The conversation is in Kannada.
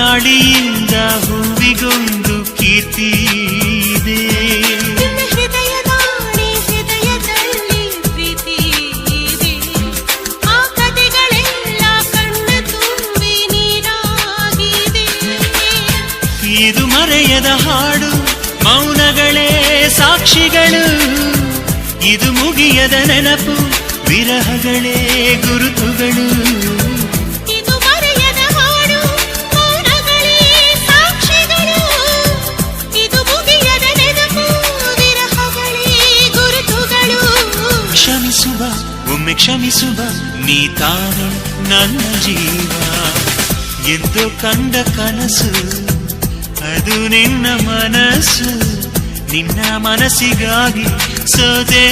ಗಾಳಿಯಿಂದ ಹೂವಿಗೊಂದು ಕೀರ್ತಿ ಇದೆ. ಹೃದಯದಲ್ಲಿ ಪ್ರೀತಿ ಇದೆ. ಆ ಕಥೆಗಳೆಲ್ಲ ಕಣ್ಣ ತುಂಬಿ ನೀರಾಗಿದೆ. ಇದು ಮರೆಯದ ಹಾಡು, ಮೌನಗಳೇ ಸಾಕ್ಷಿಗಳು. ಇದು ಮುಗಿಯದ ನೆನಪು, ವಿರಹಗಳೇ ಗುರುತುಗಳು. ಇದು ಮರೆಯದ ಹಾಡು, ಮೌನಗಳೇ ಸಾಕ್ಷಿಗಳು. ಇದು ಮುಗಿಯದ ನೆನಪು, ವಿರಹಗಳೇ ಗುರುತುಗಳು. ಕ್ಷಮಿಸುವ, ಒಮ್ಮೆ ಕ್ಷಮಿಸುವ, ನೀ ತಾನೆ ನನ್ನ ಜೀವ. ಎಂದು ಕಂಡ ಕನಸು ಅದು ನಿನ್ನ ಮನಸ್ಸು. ನಿನ್ನ ಮನಸ್ಸಿಗಾಗಿ ಸೋದೆ.